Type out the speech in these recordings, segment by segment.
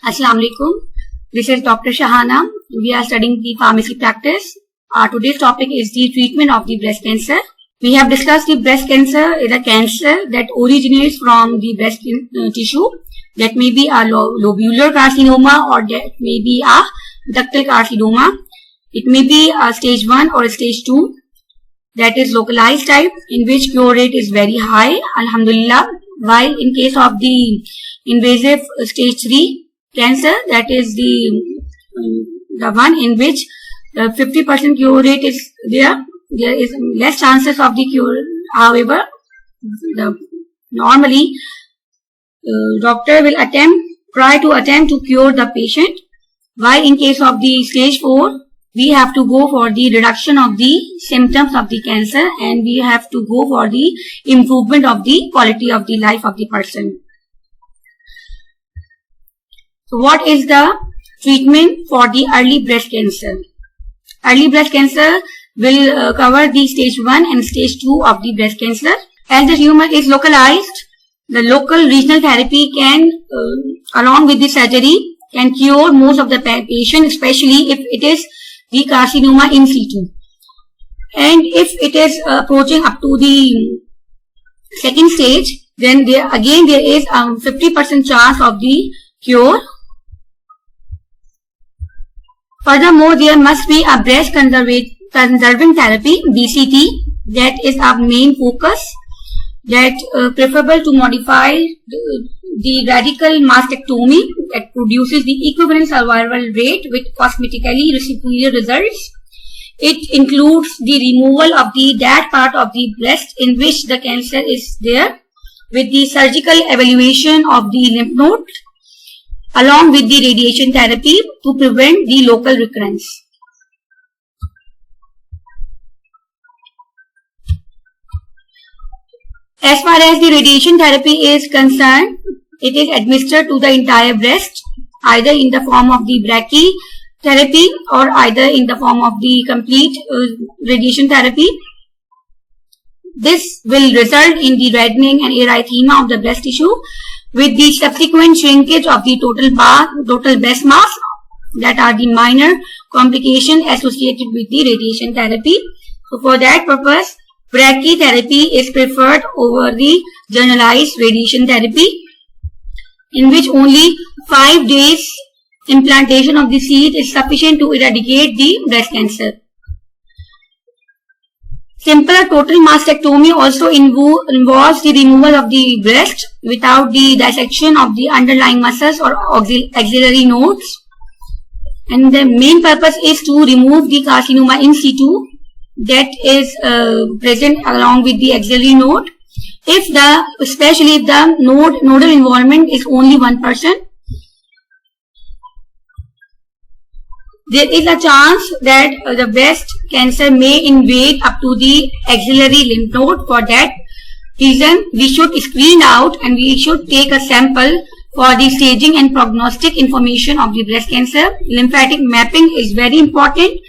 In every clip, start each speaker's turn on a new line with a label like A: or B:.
A: Assalamu alaikum. This is Dr. Shahana. We are studying the pharmacy practice. Our today's topic is the treatment of the breast cancer. We have discussed the breast cancer is a cancer that originates from the breast tissue. That may be a lobular carcinoma or that may be a ductal carcinoma. It may be a stage 1 or a stage 2. That is localized type in which cure rate is very high, alhamdulillah. While in case of the invasive stage 3 cancer, that is the one in which 50% cure rate is there. There is less chances of the cure. However, normally doctor will try to attempt to cure the patient. While in case of the stage 4, we have to go for the reduction of the symptoms of the cancer and we have to go for the improvement of the quality of the life of the person. So what is the treatment for the early breast cancer? Early breast cancer will cover the stage 1 and stage 2 of the breast cancer. As the tumor is localized, the local regional therapy can, along with the surgery, can cure most of the patient, especially if it is the carcinoma in situ. And if it is approaching up to the second stage, then there is 50% chance of the cure. Furthermore, there must be a breast conserving therapy, BCT, that is our main focus, that preferable to modify the radical mastectomy that produces the equivalent survival rate with cosmetically superior results. It includes the removal of that part of the breast in which the cancer is there with the surgical evaluation of the lymph node along with the radiation therapy to prevent the local recurrence. As far as the radiation therapy is concerned, it is administered to the entire breast, either in the form of the brachytherapy or either in the form of the complete radiation therapy. This will result in the reddening and erythema of the breast tissue with the subsequent shrinkage of the total breast mass, that are the minor complications associated with the radiation therapy. So for that purpose, brachytherapy is preferred over the generalized radiation therapy, in which only 5 days implantation of the seed is sufficient to eradicate the breast cancer. Simpler total mastectomy also involves the removal of the breast without the dissection of the underlying muscles or axillary nodes. And the main purpose is to remove the carcinoma in situ that is present along with the axillary node. Especially if the nodal involvement is only 1%, there is a chance that the breast cancer may invade up to the axillary lymph node. For that reason, we should screen out and we should take a sample for the staging and prognostic information of the breast cancer. Lymphatic mapping is very important,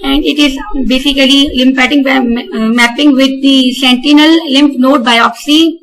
A: and it is basically lymphatic mapping with the sentinel lymph node biopsy.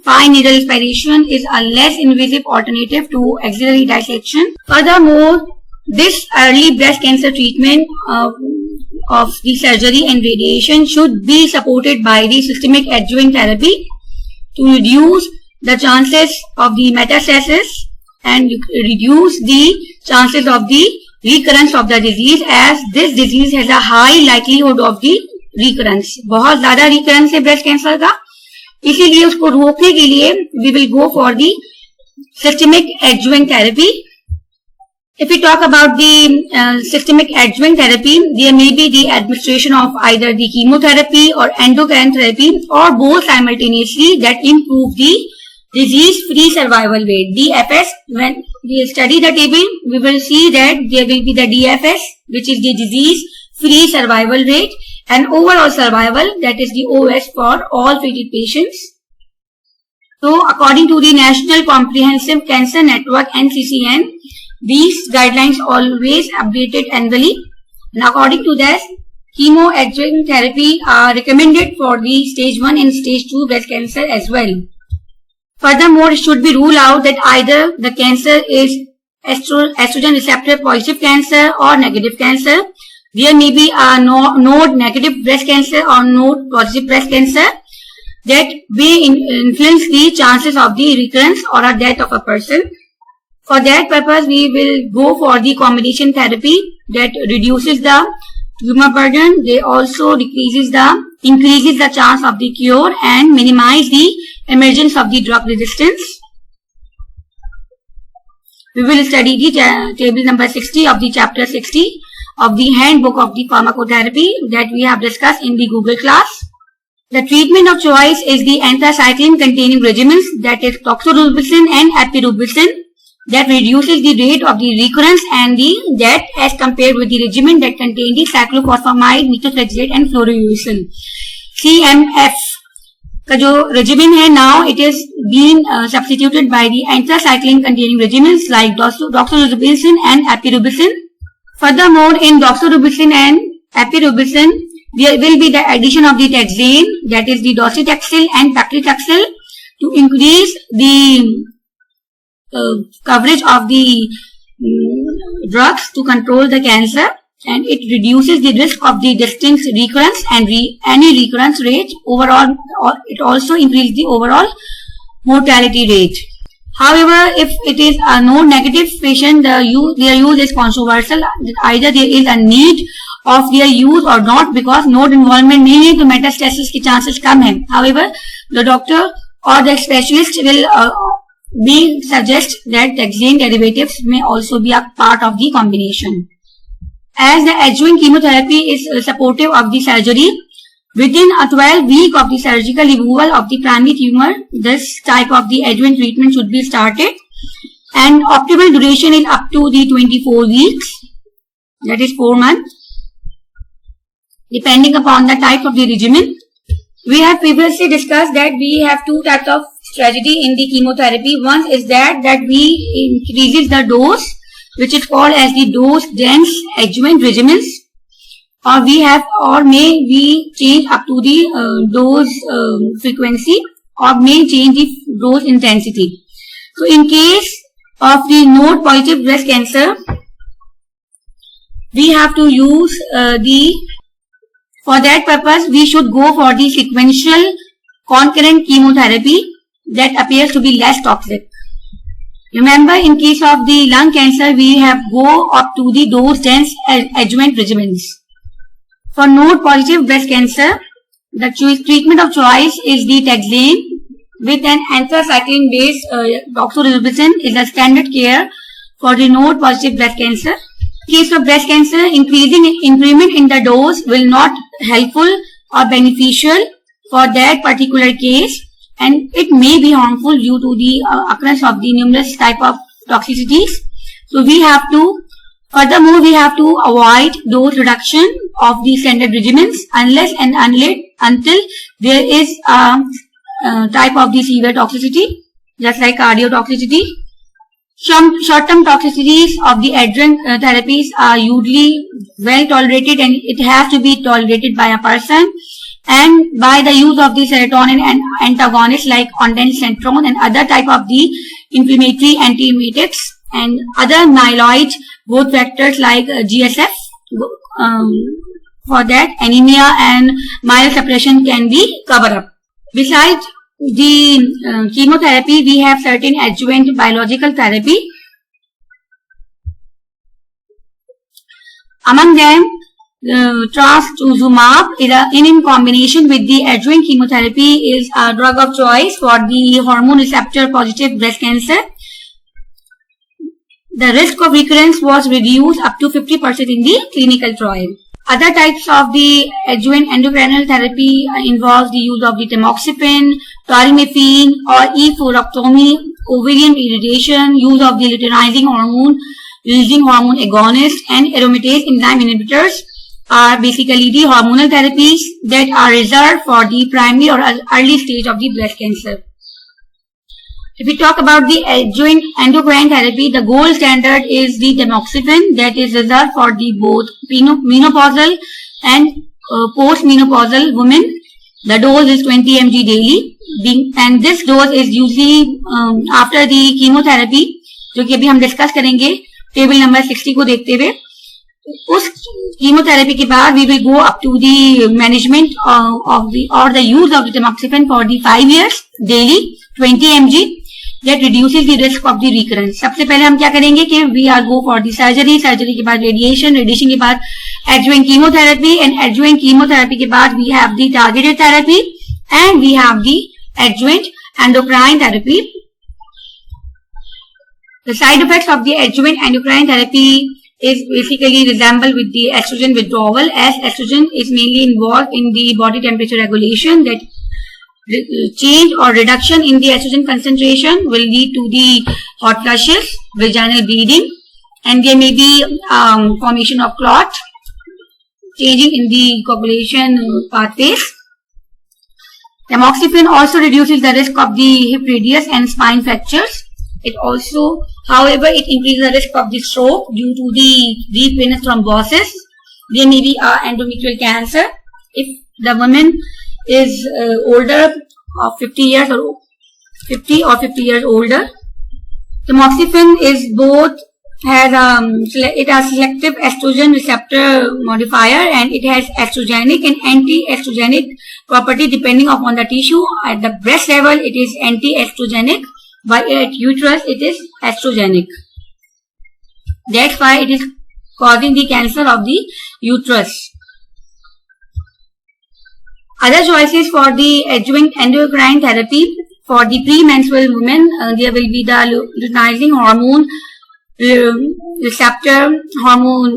A: Fine needle aspiration is a less invasive alternative to axillary dissection. Furthermore, this early breast cancer treatment of the surgery and radiation should be supported by the systemic adjuvant therapy to reduce the chances of the metastasis and reduce the chances of the recurrence of the disease, as this disease has a high likelihood of the recurrence. बहुत ज़्यादा recurrence है breast cancer का, इसीलिए उसको रोकने के लिए we will go for the systemic adjuvant therapy. If we talk about the systemic adjuvant therapy, there may be the administration of either the chemotherapy or endocrine therapy or both simultaneously that improve the disease-free survival rate, DFS. When we study the table, we will see that there will be the DFS, which is the disease-free survival rate, and overall survival, that is the OS for all treated patients. So, according to the National Comprehensive Cancer Network (NCCN), these guidelines always updated annually. And according to this, chemoadjuvant therapy are recommended for the stage 1 and stage 2 breast cancer as well. Furthermore, it should be ruled out that either the cancer is estrogen receptor positive cancer or negative cancer. There may be a node negative breast cancer or node positive breast cancer that may influence the chances of the recurrence or a death of a person. For that purpose, we will go for the combination therapy that reduces the tumor burden. They also increases the chance of the cure and minimize the emergence of the drug resistance. We will study the table number 60 of the chapter 60 of the handbook of the pharmacotherapy that we have discussed in the Google class. The treatment of choice is the anthracycline containing regimens, that is doxorubicin and epirubicin, that reduces the rate of the recurrence and the death as compared with the regimen that contain the cyclophosphamide, methotrexate and fluorouracil. CMF का जो regimen है, now it is being substituted by the anthracycline containing regimens like doxorubicin and epirubicin. Furthermore, in doxorubicin and epirubicin, there will be the addition of the taxane, that is the docetaxel and paclitaxel, to increase the coverage of the drugs to control the cancer, and it reduces the risk of the distinct recurrence and any recurrence rate overall. It also increases the overall mortality rate. However, if it is a node negative patient, their use is controversial. Either there is a need of their use or not, because node involvement may lead to metastasis की chances कम है. However, the doctor or the specialist will suggest that taxane derivatives may also be a part of the combination. As the adjuvant chemotherapy is supportive of the surgery, within a 12 week of the surgical removal of the primary tumor, this type of the adjuvant treatment should be started, and optimal duration is up to the 24 weeks, that is 4 months, depending upon the type of the regimen. We have previously discussed that we have two types of strategy in the chemotherapy. One is that we increases the dose, which is called as the dose dense adjuvant regimens, or may we change up to the dose frequency, or may change the dose intensity. So in case of the node positive breast cancer, we have to use for that purpose we should go for the sequential concurrent chemotherapy that appears to be less toxic. Remember, in case of the lung cancer, we have go up to the dose dense adjuvant regimens. For node positive breast cancer, the treatment of choice is the taxane with an anthracycline based doxorubicin is a standard care for the node positive breast cancer. In case of breast cancer, increment in the dose will not helpful or beneficial for that particular case, and it may be harmful due to the occurrence of the numerous type of toxicities. So furthermore, we have to avoid dose reduction of the standard regimens unless and until there is a type of the severe toxicity, just like cardiotoxicity. Some short-term toxicities of the adjuvant therapies are usually well tolerated, and it has to be tolerated by a person, and by the use of the serotonin and antagonists like ondansetron and other type of the inflammatory antiemetics and other myeloid growth factors like GSF. For that, anemia and myelosuppression can be covered up. Besides the chemotherapy, we have certain adjuvant biological therapy. Among them, trastuzumab in combination with the adjuvant chemotherapy is a drug of choice for the hormone receptor positive breast cancer. The risk of recurrence was reduced up to 50% in the clinical trial. Other types of the adjuvant endocrinal therapy involves the use of the tamoxifen, tauromethine or euphorectomy, ovarian irradiation, use of the luteinizing hormone, releasing hormone agonist and aromatase enzyme inhibitors are basically the hormonal therapies that are reserved for the primary or early stage of the breast cancer. If we talk about the adjuvant endocrine therapy, the gold standard is the tamoxifen that is reserved for the both menopausal and post-menopausal women. The dose is 20 mg daily. and this dose is usually after the chemotherapy, जो कि अभी हम discuss करेंगे table number 60 को देखते हुए. उस chemotherapy के बाद we will go up to the management of the और the use of the tamoxifen for the 5 years daily 20 mg that reduces the risk of the recurrence. सबसे पहले हम क्या करेंगे कि we are go for the surgery के बाद radiation के बाद adjuvant chemotherapy and adjuvant chemotherapy के बाद we have the targeted therapy and we have the adjuvant endocrine therapy. The side effects of the adjuvant endocrine therapy is basically resemble with the estrogen withdrawal, as estrogen is mainly involved in the body temperature regulation. That change or reduction in the estrogen concentration will lead to the hot flushes, vaginal bleeding, and there may be formation of clot, changing in the coagulation pathways. Tamoxifen also reduces the risk of the hip radius and spine fractures. It also, however, it increases the risk of the stroke due to the deep venous thrombosis. There may be endometrial cancer if the woman is older of 50 years or 50 years older. Tamoxifen is both it has selective estrogen receptor modifier and it has estrogenic and anti-estrogenic property depending upon the tissue. At the breast level, it is anti-estrogenic. While at uterus it is estrogenic. That's why it is causing the cancer of the uterus. Other choices for the adjuvant endocrine therapy for the premenstrual women, there will be the luteinizing hormone receptor hormone,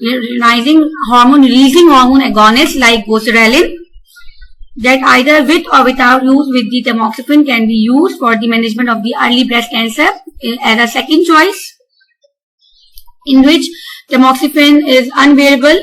A: luteinizing hormone releasing hormone agonists like goserelin, that either with or without use with the tamoxifen can be used for the management of the early breast cancer as a second choice, in which tamoxifen is unbearable,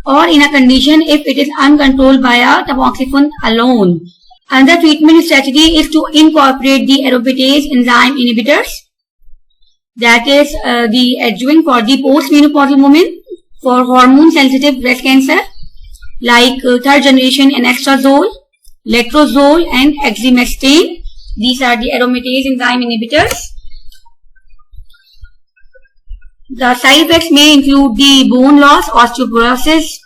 A: or in a condition if it is uncontrolled by a tamoxifen alone. Another treatment strategy is to incorporate the aromatase enzyme inhibitors, that is the adjuvant for the postmenopausal women for hormone sensitive breast cancer, like third generation anastrozole, letrozole and exemestane. These are the aromatase enzyme inhibitors. The side effects may include the bone loss, osteoporosis,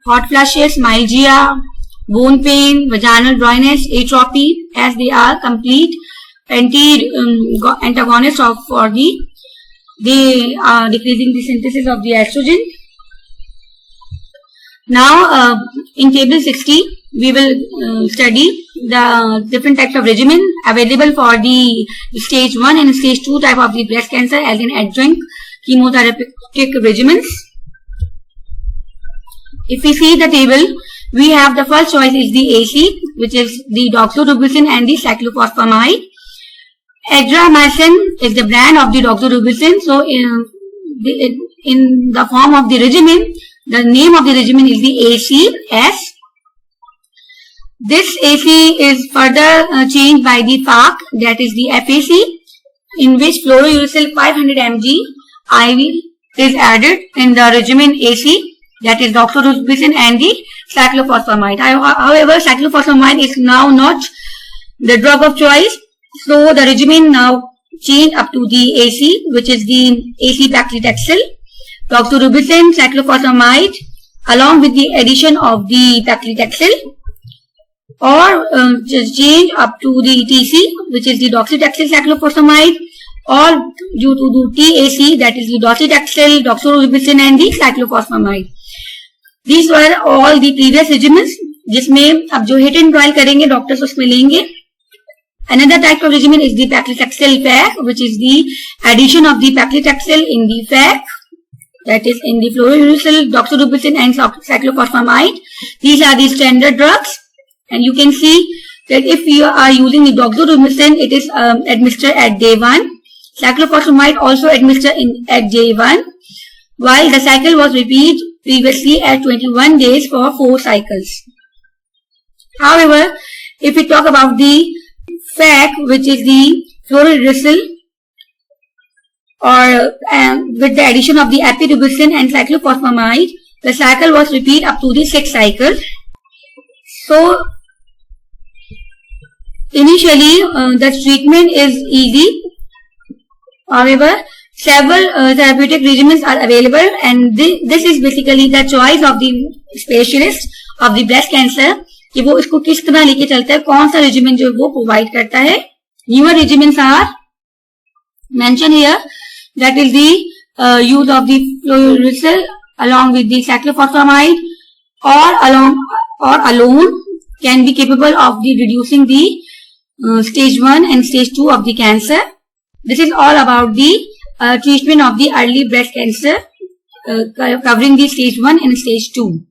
A: hot flushes, myalgia, bone pain, vaginal dryness, atrophy, as they are complete antagonists they are decreasing the synthesis of the estrogen. Now, in table 60, we will study the different types of regimen available for the stage 1 and stage 2 type of the breast cancer as in adjuvant chemotherapeutic regimens. If we see the table, we have the first choice is the AC, which is the doxorubicin and the cyclophosphamide. Azithromycin is the brand of the doxorubicin. So, in the form of the regimen, the name of the regimen is the ACS. This AC is further changed by the FAC, that is the FAC, in which fluorouracil 500 mg IV is added in the regimen AC, that is doxorubicin and the cyclophosphamide. However, cyclophosphamide is now not the drug of choice, so the regimen now changed up to the AC, which is the AC paclitaxel. Doxorubicin, cyclophosphamide, along with the addition of the paclitaxel, or just change up to the TC, which is the docetaxel cyclophosphamide, or due to the TAC, that is the docetaxel, doxorubicin and the cyclophosphamide. These were all the previous regimens, जिसमें अब जो hit and trial करेंगे doctors उसमें लेंगे. Another type of regimen is the paclitaxel FAC, which is the addition of the paclitaxel in the FAC, that is in the fluorouracil, doxorubicin and cyclophosphamide. These are the standard drugs, and you can see that if you are using the doxorubicin, it is administered at day 1. Cyclophosphamide also administered at day 1, while the cycle was repeated previously at 21 days for 4 cycles. However, if we talk about the FAC, which is the fluorouracil, or with the addition of the epirubicin and cyclophosphamide, the cycle was repeated up to the 6th cycle. So, Initially, the treatment is easy. However, several therapeutic regimens are available, and this is basically the choice of the specialist of the breast cancer कि वो इसको किस तरह लेके चलता है, कौन सा regimen जो वो provide करता है. Newer regimens are mentioned here. That is the use of the fluorouracil along with the cyclophosphamide or alone can be capable of the reducing the stage 1 and stage 2 of the cancer. This is all about the treatment of the early breast cancer covering the stage 1 and stage 2.